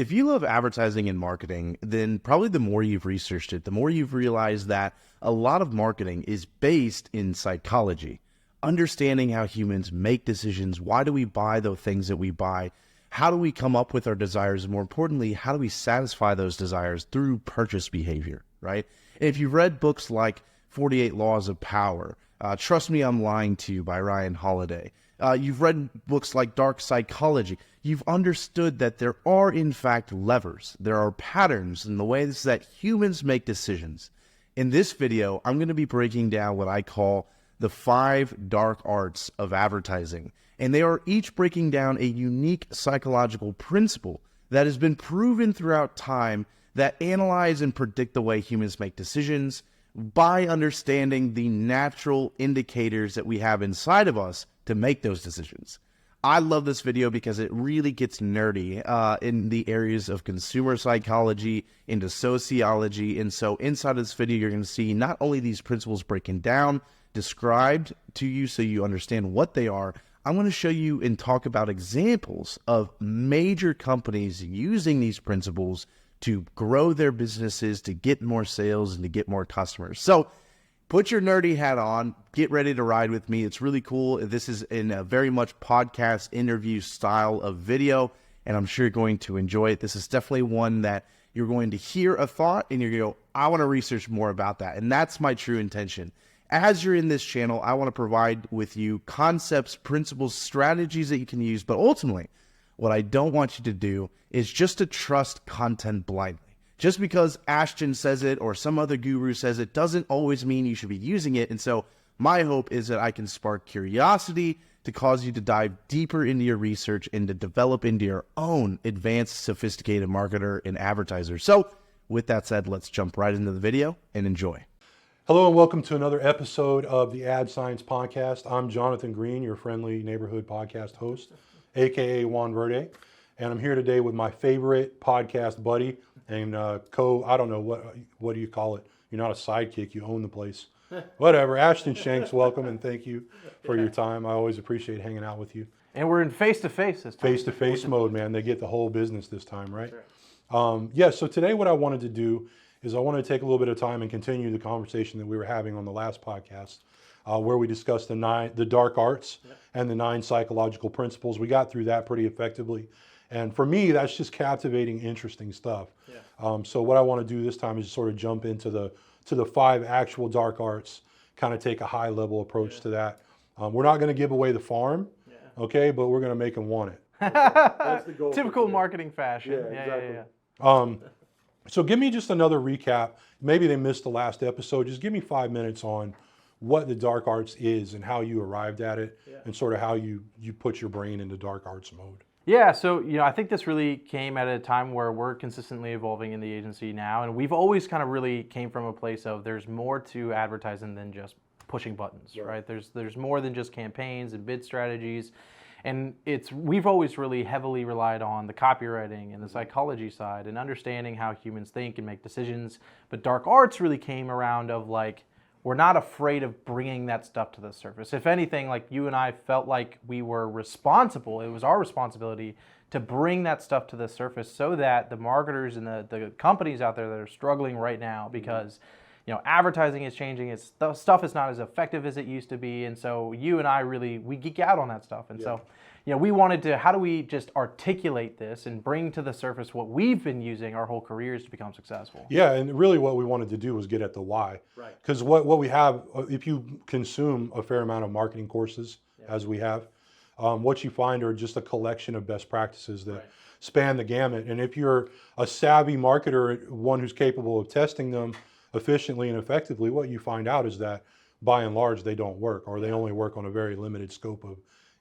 If you love advertising and marketing, then probably the more you've researched it, the more you've realized that a lot of marketing is based in psychology. Understanding how humans make decisions, why do we buy the things that we buy, how do we come up with our desires, and more importantly, how do we satisfy those desires through purchase behavior, right? And if you've read books like 48 Laws of Power, Trust Me, I'm Lying to You by Ryan Holiday, you've read books like Dark Psychology, you've understood that there are, in fact, levers. There are patterns in the ways that humans make decisions. In this video, I'm going to be breaking down what I call the 5 dark arts of advertising. And they are each breaking down a unique psychological principle that has been proven throughout time that analyze and predict the way humans make decisions by understanding the natural indicators that we have inside of us to make those decisions. I love this video because it really gets nerdy in the areas of consumer psychology, into sociology. And so inside of this video, you're going to see not only these principles breaking down, described to you so you understand what they are, I'm going to show you and talk about examples of major companies using these principles to grow their businesses, to get more sales, and to get more customers. So put your nerdy hat on, get ready to ride with me. It's really cool. This is in a very much podcast interview style of video, and I'm sure you're going to enjoy it. This is definitely one that you're going to hear a thought, and you're going to go, I want to research more about that. And that's my true intention. As you're in this channel, I want to provide with you concepts, principles, strategies that you can use, but ultimately, what I don't want you to do is just to trust content blindly. Just because Ashton says it or some other guru says it doesn't always mean you should be using it. And so my hope is that I can spark curiosity to cause you to dive deeper into your research and to develop into your own advanced, sophisticated marketer and advertiser. So with that said, let's jump right into the video and enjoy. Hello and welcome to another episode of the Ad Science Podcast. I'm Jonathan Green, your friendly neighborhood podcast host, aka Juan Verde, and I'm here today with my favorite podcast buddy and I don't know, what do you call it? You're not a sidekick, you own the place. Whatever, Ashton Shanks, welcome and thank you for your time. I always appreciate hanging out with you. And we're in face-to-face this time. Face-to-face mode, man. They get the whole business this time, right? Yeah, so today what I wanted to do is I wanted to take a little bit of time and continue the conversation that we were having on the last podcast, where we discussed the dark arts and the 9 psychological principles. We got through that pretty effectively. And for me, that's just captivating, interesting stuff. So what I want to do this time is sort of jump into the 5 actual dark arts, kind of take a high level approach to that. We're not going to give away the farm, okay, but we're going to make them want it. That's the goal. Typical marketing fashion. Exactly. So give me just another recap. Maybe they missed the last episode. Just give me 5 minutes on what the dark arts is and how you arrived at it and sort of how you put your brain into dark arts mode. Yeah, so I think this really came at a time where we're consistently evolving in the agency now, and we've always kind of really came from a place of there's more to advertising than just pushing buttons, right? There's more than just campaigns and bid strategies. And we've always really heavily relied on the copywriting and the psychology side and understanding how humans think and make decisions. But dark arts really came around of like, we're not afraid of bringing that stuff to the surface. If anything, like you and I felt like we were responsible, it was our responsibility to bring that stuff to the surface so that the marketers and the companies out there that are struggling right now because advertising is changing. Stuff is not as effective as it used to be. And so you and I we geek out on that stuff. And so, we wanted to, how do we just articulate this and bring to the surface what we've been using our whole careers to become successful? Yeah, and really what we wanted to do was get at the why. Right. Because what we have, if you consume a fair amount of marketing courses, as we have, what you find are just a collection of best practices that span the gamut. And if you're a savvy marketer, one who's capable of testing them efficiently and effectively, what you find out is that by and large they don't work, or they only work on a very limited scope of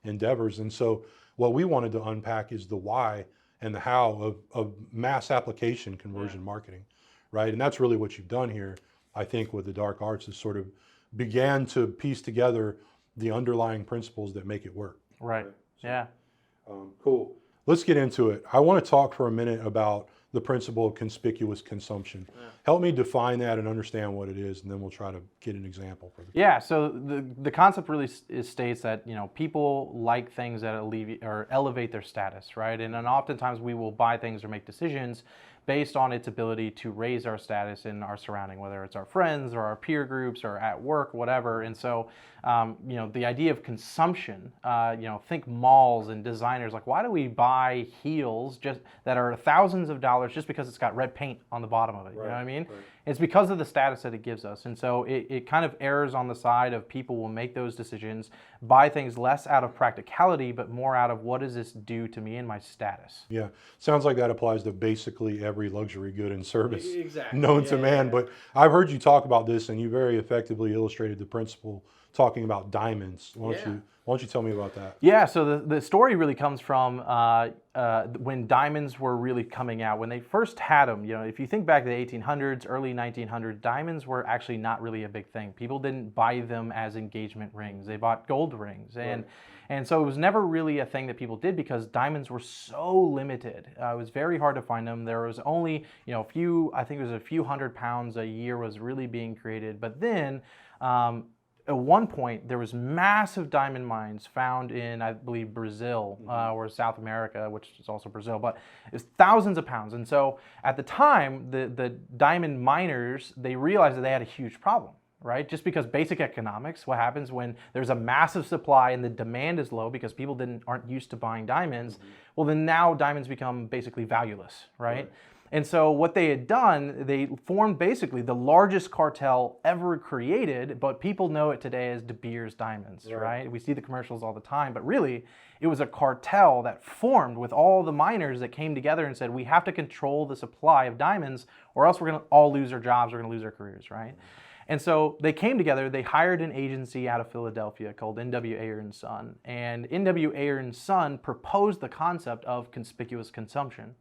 endeavors. And so what we wanted to unpack is the why and the how of mass application conversion marketing, right? And that's really what you've done here, I think, with the dark arts, is sort of began to piece together the underlying principles that make it work. Right. So, cool. Let's get into it. I want to talk for a minute about the principle of conspicuous consumption. Help me define that and understand what it is, and then we'll try to get an example for the. Yeah, so the concept really states that, you know, people like things that elevate their status, right? And then oftentimes we will buy things or make decisions based on its ability to raise our status in our surrounding, whether it's our friends or our peer groups or at work, whatever. And so, you know, the idea of consumption, you know, think malls and designers, like, why do we buy heels just that are thousands of dollars just because it's got red paint on the bottom of it? You know what I mean? Right. It's because of the status that it gives us. And so it kind of errs on the side of people will make those decisions, buy things less out of practicality, but more out of what does this do to me and my status? Yeah, sounds like that applies to basically every luxury good and service known to man. But I've heard you talk about this, and you very effectively illustrated the principle talking about diamonds. Why don't you tell me about that? Yeah, so the story really comes from when diamonds were really coming out. When they first had them, you know, if you think back to the 1800s, early 1900s, diamonds were actually not really a big thing. People didn't buy them as engagement rings. They bought gold rings. And so it was never really a thing that people did because diamonds were so limited. It was very hard to find them. There was only, you know, I think it was a few hundred pounds a year was really being created. But then, at one point, there was massive diamond mines found in, I believe, Brazil or South America, which is also Brazil, but it's thousands of pounds. And so at the time, the diamond miners, they realized that they had a huge problem, right? Just because basic economics, what happens when there's a massive supply and the demand is low because people aren't used to buying diamonds, well, then now diamonds become basically valueless, right? And so what they had done, they formed basically the largest cartel ever created, but people know it today as De Beers Diamonds, right? We see the commercials all the time, but really it was a cartel that formed with all the miners that came together and said, we have to control the supply of diamonds or else we're gonna all lose our jobs, we're gonna lose our careers, right? And so they came together, they hired an agency out of Philadelphia called N.W. Ayer and Son. And N.W. Ayer and Son proposed the concept of conspicuous consumption.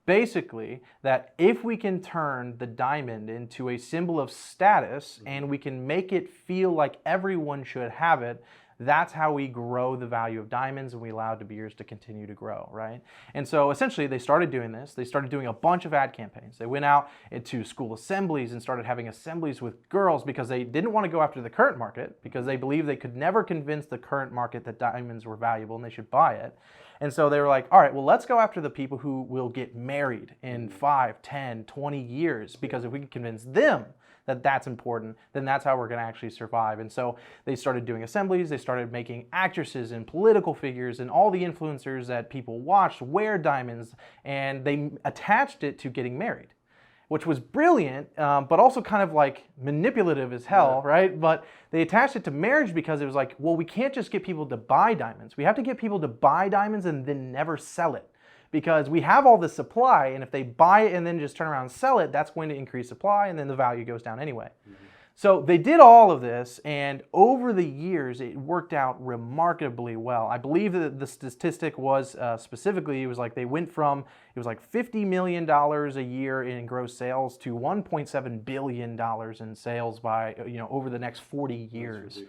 Basically, that if we can turn the diamond into a symbol of status and we can make it feel like everyone should have it, that's how we grow the value of diamonds and we allow De Beers to continue to grow, right? And so essentially they started doing this. They started doing a bunch of ad campaigns. They went out into school assemblies and started having assemblies with girls because they didn't want to go after the current market because they believed they could never convince the current market that diamonds were valuable and they should buy it. And so they were like, all right, well, let's go after the people who will get married in 5, 10, 20 years, because if we can convince them that that's important, then that's how we're going to actually survive. And so they started doing assemblies, they started making actresses and political figures and all the influencers that people watched wear diamonds, and they attached it to getting married, which was brilliant, but also kind of like manipulative as hell, right? But they attached it to marriage because it was like, well, we can't just get people to buy diamonds. We have to get people to buy diamonds and then never sell it. Because we have all this supply, and if they buy it and then just turn around and sell it, that's going to increase supply, and then the value goes down anyway. So they did all of this, and over the years, it worked out remarkably well. I believe that the statistic was specifically, it was like they went from, it was like $50 million a year in gross sales to $1.7 billion in sales by, you know, over the next 40 years.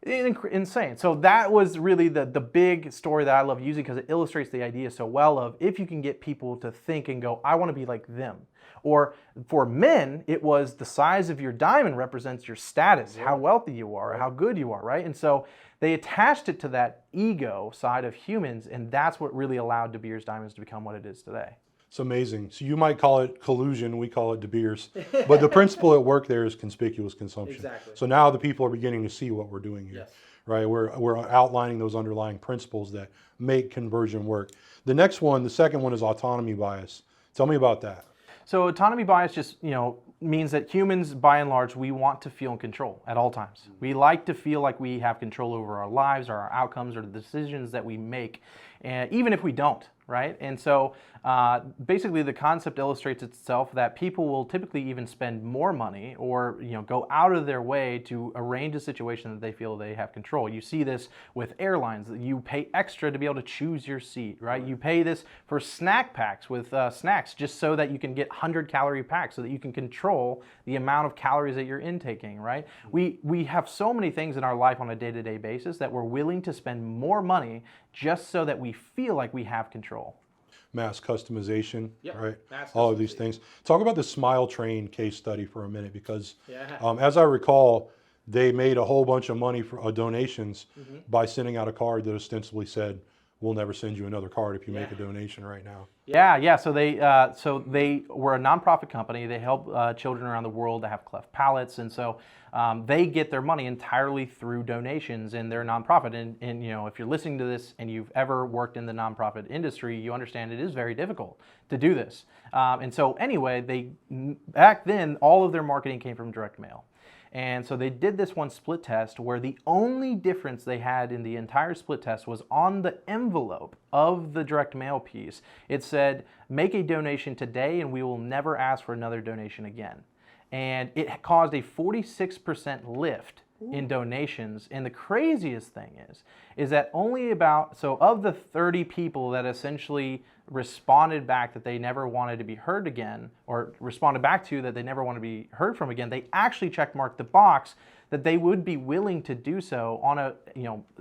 Insane. So that was really the big story that I love using because it illustrates the idea so well of if you can get people to think and go, I want to be like them. Or for men, it was the size of your diamond represents your status, how wealthy you are, how good you are, right? And so they attached it to that ego side of humans, and that's what really allowed De Beers Diamonds to become what it is today. It's amazing. So you might call it collusion, we call it De Beers, but the principle at work there is conspicuous consumption. Exactly. So now the people are beginning to see what we're doing here, right? We're outlining those underlying principles that make conversion work. The next one, the second one, is autonomy bias. Tell me about that. So autonomy bias just, you know, means that humans, by and large, we want to feel in control at all times. We like to feel like we have control over our lives or our outcomes or the decisions that we make, even if we don't, right? And so basically the concept illustrates itself that people will typically even spend more money or, you know, go out of their way to arrange a situation that they feel they have control. You see this with airlines. You pay extra to be able to choose your seat, right? You pay this for snack packs with snacks just so that you can get 100-calorie packs so that you can control the amount of calories that you're intaking, right? We have so many things in our life on a day-to-day basis that we're willing to spend more money just so that we feel like we have control. mass customization, Yep, right? mass All of these customization. things. Talk about the Smile Train case study for a minute, because Yeah. as I recall, they made a whole bunch of money for donations by sending out a card that ostensibly said, "We'll never send you another card if you make a donation right now." Yeah. So they were a nonprofit company. They help children around the world that have cleft palates, and so they get their money entirely through donations in their nonprofit. And if you're listening to this and you've ever worked in the nonprofit industry, you understand it is very difficult to do this. And so anyway, back then all of their marketing came from direct mail. And so they did this one split test where the only difference they had in the entire split test was on the envelope of the direct mail piece. It said, make a donation today and we will never ask for another donation again. And it caused a 46% lift in donations. And the craziest thing is that only of the 30 people that essentially responded back that they never wanted to be heard again, or responded back to that they never want to be heard from again, they actually checkmarked the box that they would be willing to do so on a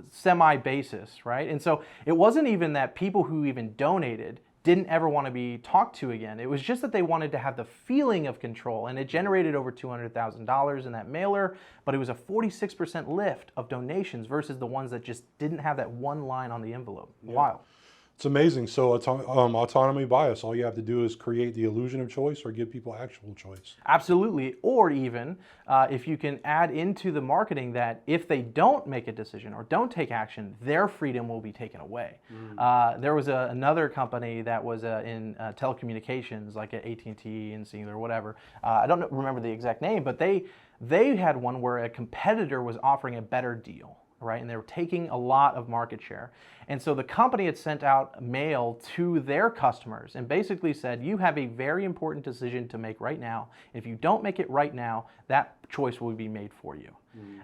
semi basis, right? And so it wasn't even that people who even donated didn't ever want to be talked to again. It was just that they wanted to have the feeling of control, and it generated over $200,000 in that mailer, but it was a 46% lift of donations versus the ones that just didn't have that one line on the envelope. Yeah. Wild. It's amazing. So autonomy bias, all you have to do is create the illusion of choice or give people actual choice. Absolutely. Or even if you can add into the marketing that if they don't make a decision or don't take action, their freedom will be taken away. There was another company that was in telecommunications, like at AT&T and Singular or whatever. I don't remember the exact name, but they had one where a competitor was offering a better deal. Right, and they were taking a lot of market share. And so the company had sent out mail to their customers and basically said, you have a very important decision to make right now. If you don't make it right now, that choice will be made for you.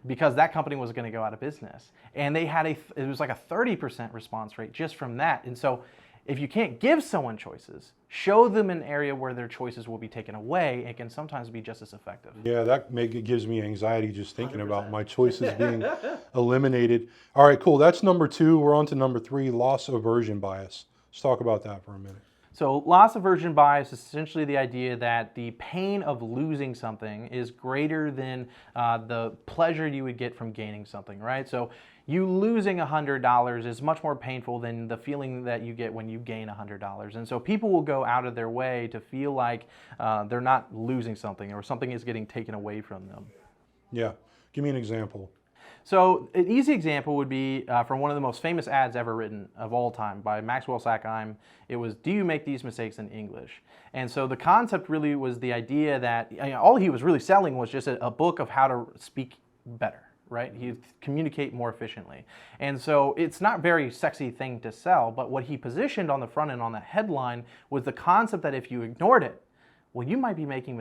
Because that company was going to go out of business. And they had it was like a 30% response rate just from that. And so if you can't give someone choices, show them an area where their choices will be taken away. It can sometimes be just as effective. Yeah, it gives me anxiety just thinking 100%. About my choices being eliminated. All right, cool. That's number 2. We're on to number 3, loss aversion bias. Let's talk about that for a minute. So loss aversion bias is essentially the idea that the pain of losing something is greater than the pleasure you would get from gaining something, right? So you losing $100 is much more painful than the feeling that you get when you gain $100. And so people will go out of their way to feel like they're not losing something or something is getting taken away from them. Yeah. Give me an example. So an easy example would be from one of the most famous ads ever written of all time by Maxwell Sack. It was, do you make these mistakes in English? And so the concept really was the idea that all he was really selling was just a book of how to speak better. Right? He'd communicate more efficiently. And so it's not a very sexy thing to sell, but what he positioned on the front end on the headline was the concept that if you ignored it, well, you might be making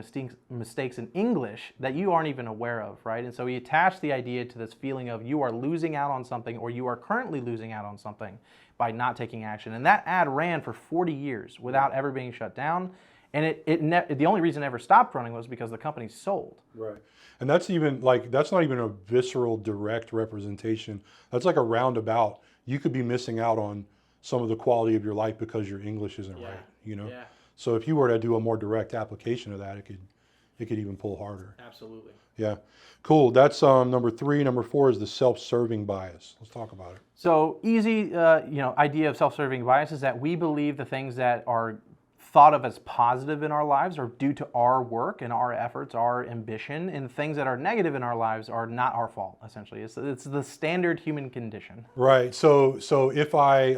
mistakes in English that you aren't even aware of, right? And so he attached the idea to this feeling of you are losing out on something or you are currently losing out on something by not taking action. And that ad ran for 40 years without ever being shut down. And the only reason it ever stopped running was because the company sold. Right. And that's not even a visceral direct representation. That's like a roundabout. You could be missing out on some of the quality of your life because your English isn't right, Yeah. So if you were to do a more direct application of that, it could even pull harder. Absolutely. Yeah. Cool. That's number 3. Number 4 is the self-serving bias. Let's talk about it. So easy, idea of self-serving bias is that we believe the things that are thought of as positive in our lives are due to our work and our efforts, our ambition, and things that are negative in our lives are not our fault, essentially. It's the standard human condition. Right. So if I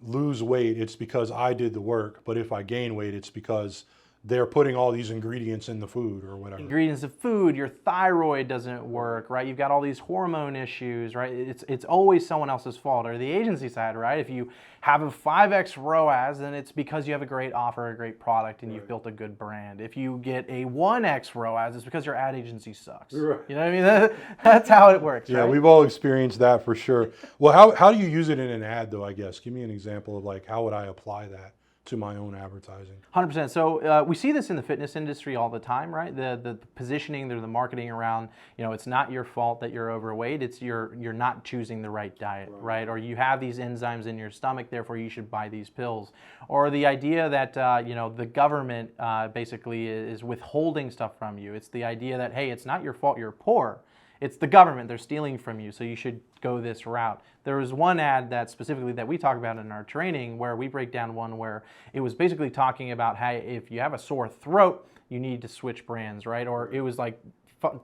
lose weight, it's because I did the work, but if I gain weight, it's because they're putting all these ingredients in the food or whatever. Ingredients of food, your thyroid doesn't work, right? You've got all these hormone issues, right? It's always someone else's fault. Or the agency side, right? If you have a 5x ROAS, then it's because you have a great offer, a great product, and you've built a good brand. If you get a 1x ROAS, it's because your ad agency sucks. Right. You know what I mean? That's how it works, Yeah, right? We've all experienced that for sure. Well, how do you use it in an ad though, I guess? Give me an example of how would I apply that to my own advertising. 100%. So we see this in the fitness industry all the time, right? The positioning, the marketing around, it's not your fault that you're overweight. It's you're not choosing the right diet, right? Or you have these enzymes in your stomach, therefore you should buy these pills. Or the idea that the government basically is withholding stuff from you. It's the idea that, hey, it's not your fault you're poor. It's the government, they're stealing from you, so you should go this route. There was one ad that specifically that we talk about in our training where we break down one where it was basically talking about, hey, if you have a sore throat, you need to switch brands, right? Or it was like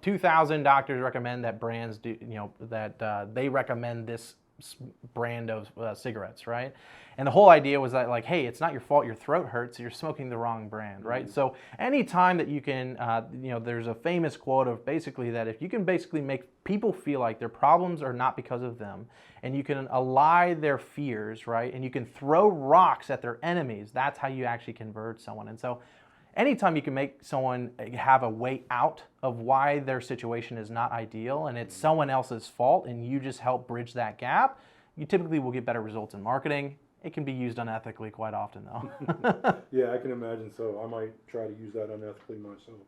2,000 doctors recommend that brands do, that they recommend this brand of cigarettes, right? And the whole idea was that, like, hey, it's not your fault your throat hurts, you're smoking the wrong brand, right? Mm-hmm. So anytime that you can, there's a famous quote of basically that if you can basically make people feel like their problems are not because of them, and you can allay their fears, right? And you can throw rocks at their enemies, that's how you actually convert someone. And so anytime you can make someone have a way out of why their situation is not ideal and it's someone else's fault and you just help bridge that gap, you typically will get better results in marketing. It can be used unethically quite often, though. Yeah, I can imagine so. I might try to use that unethically myself.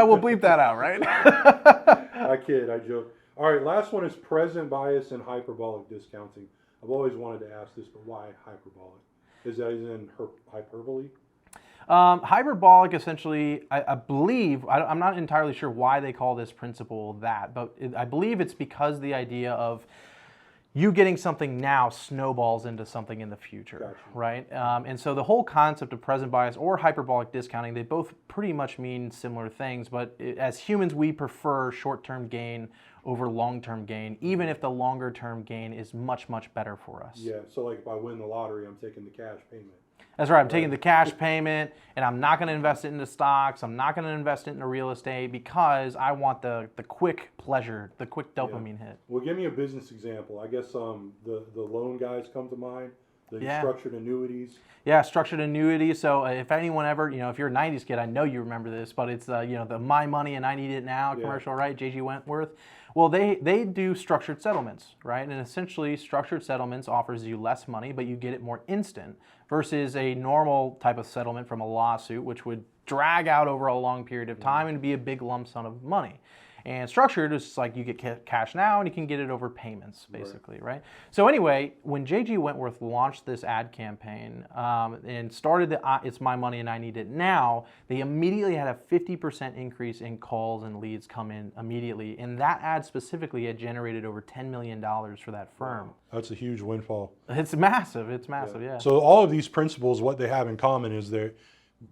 We'll bleep that out, right? I kid, I joke. All right, last one is present bias and hyperbolic discounting. I've always wanted to ask this, but why hyperbolic? Is that in hyperbole? Hyperbolic, essentially, I believe, I'm not entirely sure why they call this principle that, but I believe it's because the idea of you getting something now snowballs into something in the future, gotcha. Right? And so the whole concept of present bias or hyperbolic discounting, they both pretty much mean similar things, but as humans, we prefer short-term gain over long-term gain, even if the longer-term gain is much, much better for us. Yeah, so like if I win the lottery, I'm taking the cash payment. That's right. I'm taking the cash payment, and I'm not going to invest it into stocks. I'm not going to invest it into real estate because I want the quick pleasure, the quick dopamine hit. Well, give me a business example. I guess the loan guys come to mind. The structured annuities. Yeah, structured annuities. So if anyone ever, if you're a 90s kid, I know you remember this, but it's, the My Money and I Need It Now commercial, right? J.G. Wentworth. Well, they do structured settlements, right? And essentially, structured settlements offers you less money, but you get it more instant versus a normal type of settlement from a lawsuit, which would drag out over a long period of time and be a big lump sum of money. And structured is like you get cash now and you can get it over payments, basically, right? So anyway, when J.G. Wentworth launched this ad campaign and started the It's My Money and I Need It Now, they immediately had a 50% increase in calls and leads come in immediately. And that ad specifically had generated over $10 million for that firm. That's a huge windfall. It's massive. It's massive, yeah. So all of these principles, what they have in common is they're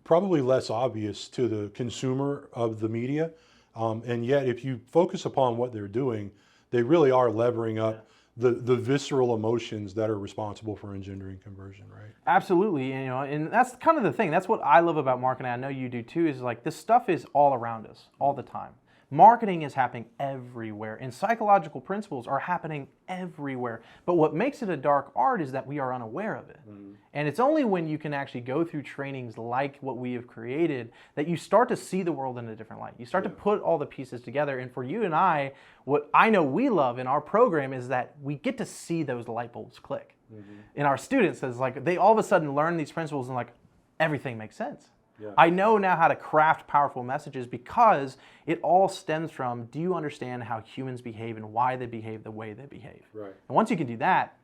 probably less obvious to the consumer of the media. And yet, if you focus upon what they're doing, they really are levering up the visceral emotions that are responsible for engendering conversion, right? Absolutely, and that's kind of the thing. That's what I love about marketing. I know you do too. Is like this stuff is all around us all the time. Marketing is happening everywhere, and psychological principles are happening everywhere. But what makes it a dark art is that we are unaware of it. Mm-hmm. And it's only when you can actually go through trainings like what we have created that you start to see the world in a different light. You start to put all the pieces together. And for you and I, what I know we love in our program is that we get to see those light bulbs click. Mm-hmm. In our students, it's like they all of a sudden learn these principles and like everything makes sense. Yeah. I know now how to craft powerful messages because it all stems from, do you understand how humans behave and why they behave the way they behave? Right. And once you can do that,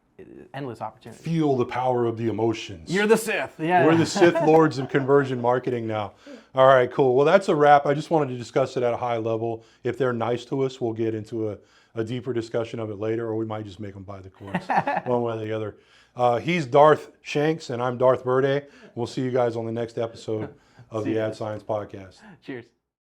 endless opportunity. Feel the power of the emotions. You're the Sith. Yeah. We're the Sith Lords of conversion marketing now. All right, cool. Well, that's a wrap. I just wanted to discuss it at a high level. If they're nice to us, we'll get into a deeper discussion of it later, or we might just make them buy the course, one way or the other. He's Darth Shanks, and I'm Darth Verde. We'll see you guys on the next episode of the Ad Science Podcast. Cheers.